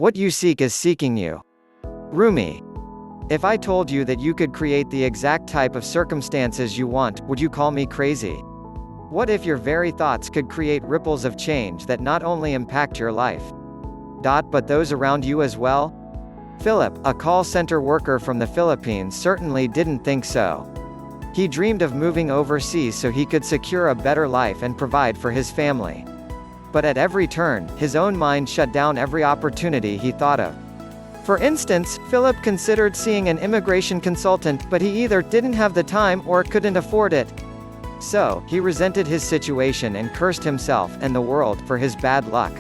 What you seek is seeking you. Rumi. If I told you that you could create the exact type of circumstances you want, would you call me crazy? What if your very thoughts could create ripples of change that not only impact your life, but those around you as well? Philip, a call center worker from the Philippines, certainly didn't think so. He dreamed of moving overseas so he could secure a better life and provide for his family. But at every turn, his own mind shut down every opportunity he thought of. For instance, Philip considered seeing an immigration consultant, but he either didn't have the time or couldn't afford it. So, he resented his situation and cursed himself and the world for his bad luck.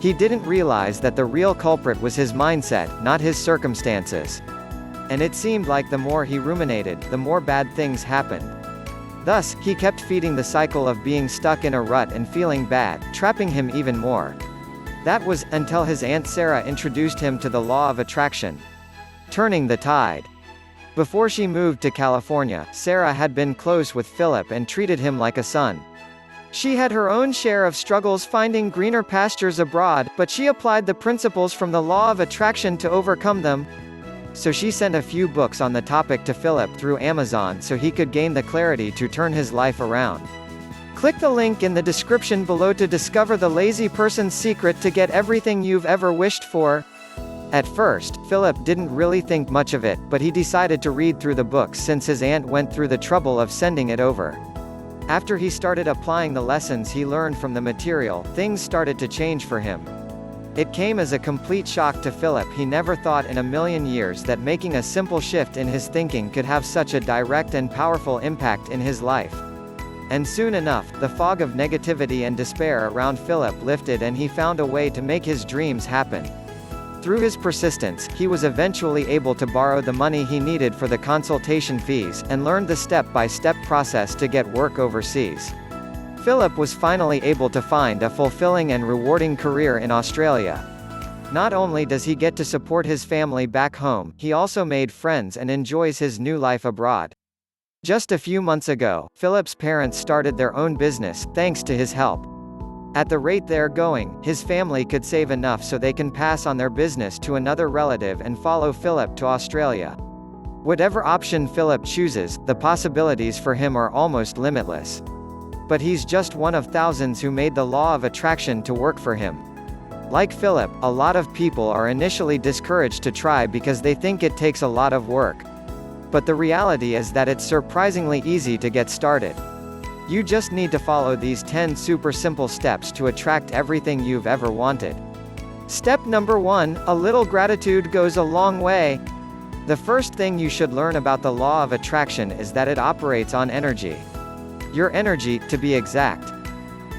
He didn't realize that the real culprit was his mindset, not his circumstances. And it seemed like the more he ruminated, the more bad things happened. Thus, he kept feeding the cycle of being stuck in a rut and feeling bad, trapping him even more. That was, until his Aunt Sarah introduced him to the law of attraction. Turning the tide. Before she moved to California, Sarah had been close with Philip and treated him like a son. She had her own share of struggles finding greener pastures abroad, but she applied the principles from the law of attraction to overcome them. So she sent a few books on the topic to Philip through Amazon so he could gain the clarity to turn his life around. Click the link in the description below to discover the lazy person's secret to get everything you've ever wished for. At first, Philip didn't really think much of it, but he decided to read through the books since his aunt went through the trouble of sending it over. After he started applying the lessons he learned from the material, things started to change for him. It came as a complete shock to Philip. He never thought in a million years that making a simple shift in his thinking could have such a direct and powerful impact in his life. And soon enough, the fog of negativity and despair around Philip lifted and he found a way to make his dreams happen. Through his persistence, he was eventually able to borrow the money he needed for the consultation fees, and learned the step-by-step process to get work overseas. Philip was finally able to find a fulfilling and rewarding career in Australia. Not only does he get to support his family back home, he also made friends and enjoys his new life abroad. Just a few months ago, Philip's parents started their own business, thanks to his help. At the rate they're going, his family could save enough so they can pass on their business to another relative and follow Philip to Australia. Whatever option Philip chooses, the possibilities for him are almost limitless. But he's just one of thousands who made the law of attraction to work for him. Like Philip, a lot of people are initially discouraged to try because they think it takes a lot of work. But the reality is that it's surprisingly easy to get started. You just need to follow these 10 super simple steps to attract everything you've ever wanted. Step number 1, a little gratitude goes a long way. The first thing you should learn about the law of attraction is that it operates on energy. Your energy, to be exact.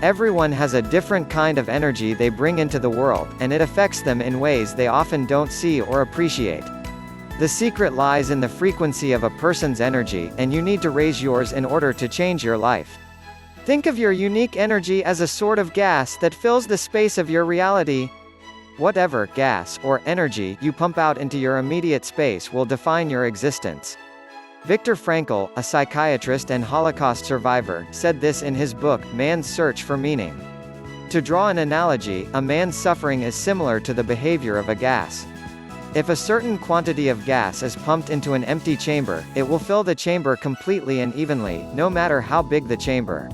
Everyone has a different kind of energy they bring into the world, and it affects them in ways they often don't see or appreciate. The secret lies in the frequency of a person's energy, and you need to raise yours in order to change your life. Think of your unique energy as a sort of gas that fills the space of your reality. Whatever gas or energy you pump out into your immediate space will define your existence. Viktor Frankl, a psychiatrist and Holocaust survivor, said this in his book, Man's Search for Meaning. To draw an analogy, a man's suffering is similar to the behavior of a gas. If a certain quantity of gas is pumped into an empty chamber, it will fill the chamber completely and evenly, no matter how big the chamber.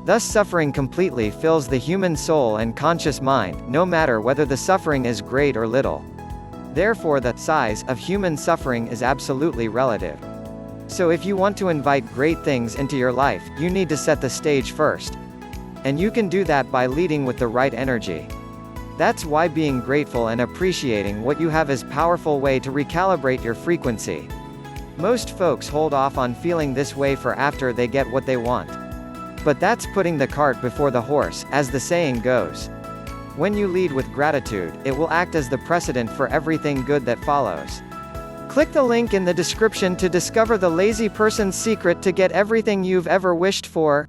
Thus suffering completely fills the human soul and conscious mind, no matter whether the suffering is great or little. Therefore the size of human suffering is absolutely relative. So if you want to invite great things into your life, you need to set the stage first. And you can do that by leading with the right energy. That's why being grateful and appreciating what you have is a powerful way to recalibrate your frequency. Most folks hold off on feeling this way for after they get what they want. But that's putting the cart before the horse, as the saying goes. When you lead with gratitude, it will act as the precedent for everything good that follows. Click the link in the description to discover the lazy person's secret to get everything you've ever wished for.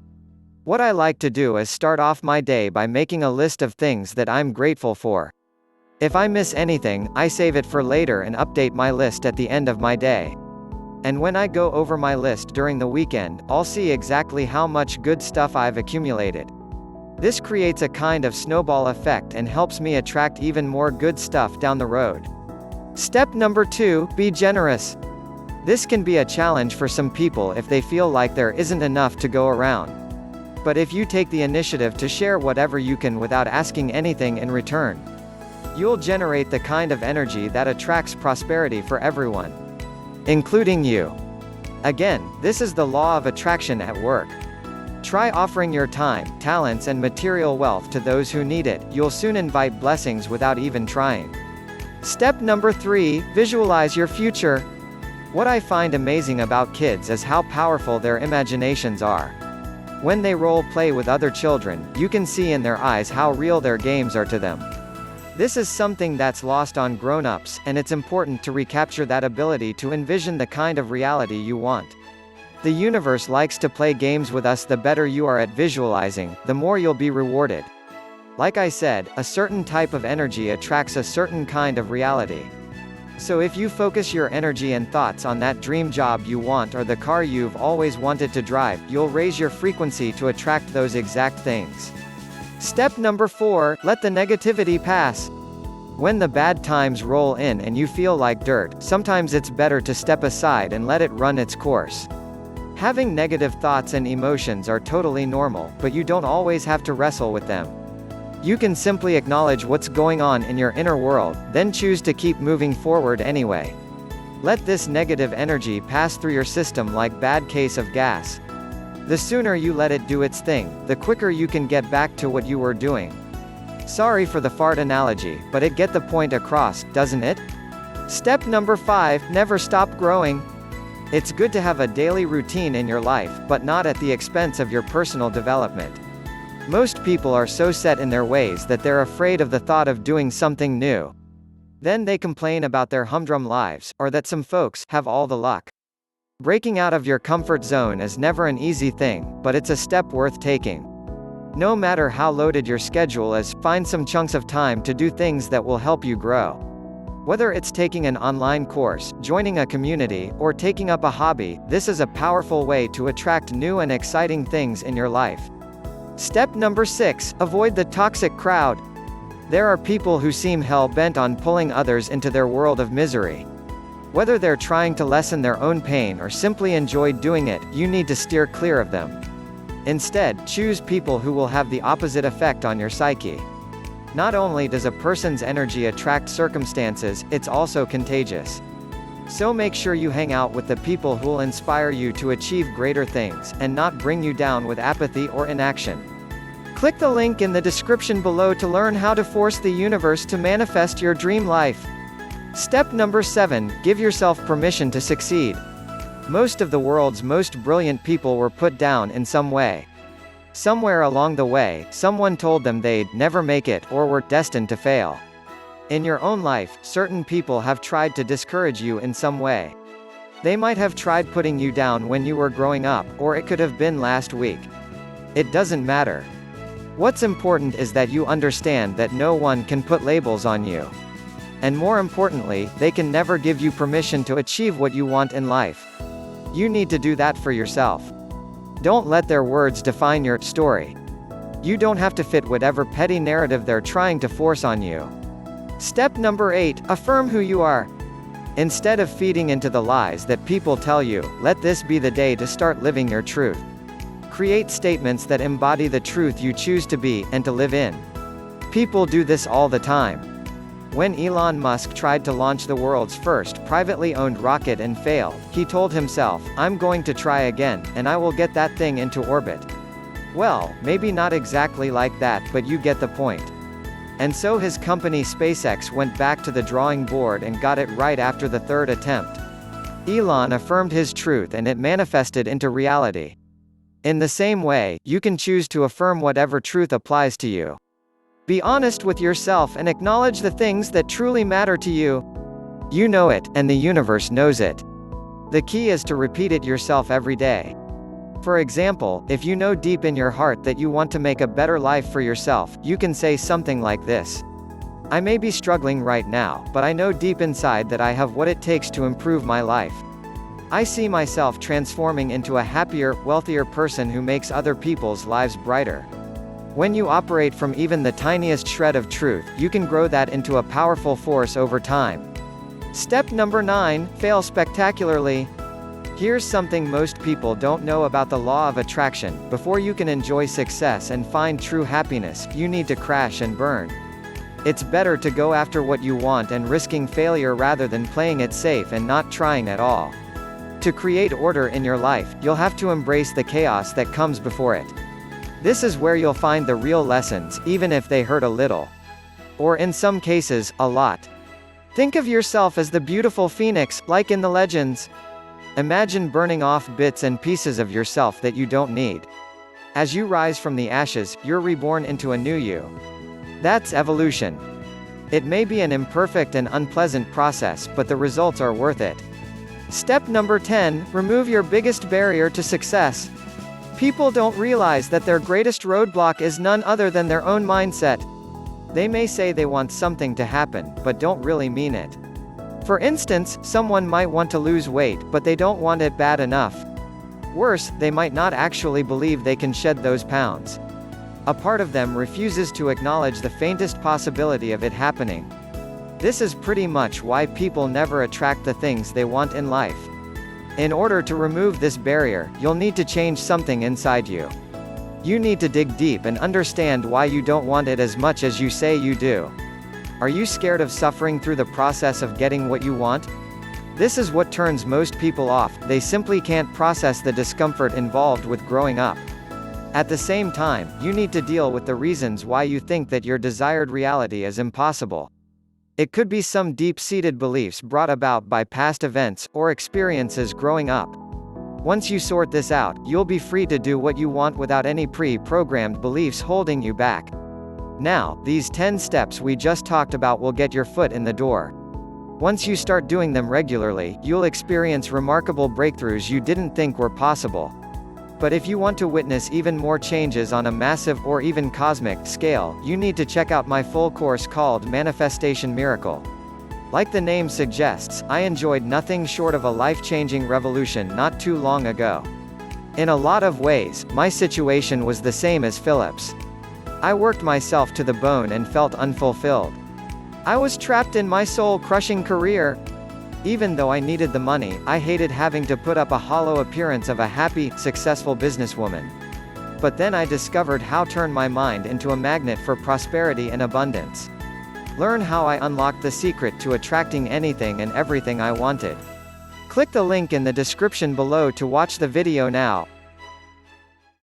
What I like to do is start off my day by making a list of things that I'm grateful for. If I miss anything, I save it for later and update my list at the end of my day. And when I go over my list during the weekend, I'll see exactly how much good stuff I've accumulated. This creates a kind of snowball effect and helps me attract even more good stuff down the road. Step number 2, be generous. This can be a challenge for some people if they feel like there isn't enough to go around. But if you take the initiative to share whatever you can without asking anything in return, you'll generate the kind of energy that attracts prosperity for everyone, including you. Again, this is the law of attraction at work. Try offering your time, talents and material wealth to those who need it. You'll soon invite blessings without even trying. Step number 3, visualize your future. What I find amazing about kids is how powerful their imaginations are. When they role play with other children, you can see in their eyes how real their games are to them. This is something that's lost on grown-ups, and it's important to recapture that ability to envision the kind of reality you want. The universe likes to play games with us. The better you are at visualizing, the more you'll be rewarded. Like I said, a certain type of energy attracts a certain kind of reality. So if you focus your energy and thoughts on that dream job you want or the car you've always wanted to drive, you'll raise your frequency to attract those exact things. Step number 4, let the negativity pass. When the bad times roll in and you feel like dirt, sometimes it's better to step aside and let it run its course. Having negative thoughts and emotions are totally normal, but you don't always have to wrestle with them. You can simply acknowledge what's going on in your inner world, then choose to keep moving forward anyway. Let this negative energy pass through your system like bad case of gas. The sooner you let it do its thing, the quicker you can get back to what you were doing. Sorry for the fart analogy, but it get the point across, doesn't it? Step number 5, never stop growing. It's good to have a daily routine in your life, but not at the expense of your personal development. Most people are so set in their ways that they're afraid of the thought of doing something new. Then they complain about their humdrum lives, or that some folks have all the luck. Breaking out of your comfort zone is never an easy thing, but it's a step worth taking. No matter how loaded your schedule is, find some chunks of time to do things that will help you grow. Whether it's taking an online course, joining a community, or taking up a hobby, this is a powerful way to attract new and exciting things in your life. Step number 6, avoid the toxic crowd. There are people who seem hell-bent on pulling others into their world of misery. Whether they're trying to lessen their own pain or simply enjoy doing it, you need to steer clear of them. Instead, choose people who will have the opposite effect on your psyche. Not only does a person's energy attract circumstances, it's also contagious. So make sure you hang out with the people who will inspire you to achieve greater things, and not bring you down with apathy or inaction. Click the link in the description below to learn how to force the universe to manifest your dream life. Step number 7, give yourself permission to succeed. Most of the world's most brilliant people were put down in some way. Somewhere along the way, someone told them they'd never make it or were destined to fail. In your own life, certain people have tried to discourage you in some way. They might have tried putting you down when you were growing up, or it could have been last week. It doesn't matter. What's important is that you understand that no one can put labels on you. And more importantly, they can never give you permission to achieve what you want in life. You need to do that for yourself. Don't let their words define your story. You don't have to fit whatever petty narrative they're trying to force on you. Step number 8, affirm who you are. Instead of feeding into the lies that people tell you, let this be the day to start living your truth. Create statements that embody the truth you choose to be, and to live in. People do this all the time. When Elon Musk tried to launch the world's first privately owned rocket and failed, he told himself, I'm going to try again, and I will get that thing into orbit. Well, maybe not exactly like that, but you get the point. And so his company SpaceX went back to the drawing board and got it right after the third attempt. Elon affirmed his truth and it manifested into reality. In the same way, you can choose to affirm whatever truth applies to you. Be honest with yourself and acknowledge the things that truly matter to you. You know it, and the universe knows it. The key is to repeat it yourself every day. For example, if you know deep in your heart that you want to make a better life for yourself, you can say something like this. I may be struggling right now, but I know deep inside that I have what it takes to improve my life. I see myself transforming into a happier, wealthier person who makes other people's lives brighter. When you operate from even the tiniest shred of truth, you can grow that into a powerful force over time. Step number 9, fail spectacularly. Here's something most people don't know about the law of attraction: before you can enjoy success and find true happiness, you need to crash and burn. It's better to go after what you want and risking failure rather than playing it safe and not trying at all. To create order in your life, you'll have to embrace the chaos that comes before it. This is where you'll find the real lessons, even if they hurt a little. Or in some cases, a lot. Think of yourself as the beautiful phoenix, like in the legends. Imagine burning off bits and pieces of yourself that you don't need. As you rise from the ashes, you're reborn into a new you. That's evolution. It may be an imperfect and unpleasant process, but the results are worth it. Step number 10, remove your biggest barrier to success. People don't realize that their greatest roadblock is none other than their own mindset. They may say they want something to happen, but don't really mean it. For instance, someone might want to lose weight, but they don't want it bad enough. Worse, they might not actually believe they can shed those pounds. A part of them refuses to acknowledge the faintest possibility of it happening. This is pretty much why people never attract the things they want in life. In order to remove this barrier, you'll need to change something inside you. You need to dig deep and understand why you don't want it as much as you say you do. Are you scared of suffering through the process of getting what you want? This is what turns most people off. They simply can't process the discomfort involved with growing up. At the same time, you need to deal with the reasons why you think that your desired reality is impossible. It could be some deep-seated beliefs brought about by past events or experiences growing up. Once you sort this out, you'll be free to do what you want without any pre-programmed beliefs holding you back. Now, these 10 steps we just talked about will get your foot in the door. Once you start doing them regularly, you'll experience remarkable breakthroughs you didn't think were possible. But if you want to witness even more changes on a massive or even cosmic scale, you need to check out my full course called Manifestation Miracle. Like the name suggests, I enjoyed nothing short of a life-changing revolution not too long ago. In a lot of ways, my situation was the same as Philip's. I worked myself to the bone and felt unfulfilled. I was trapped in my soul-crushing career. Even though I needed the money, I hated having to put up a hollow appearance of a happy, successful businesswoman. But then I discovered how to turn my mind into a magnet for prosperity and abundance. Learn how I unlocked the secret to attracting anything and everything I wanted. Click the link in the description below to watch the video now.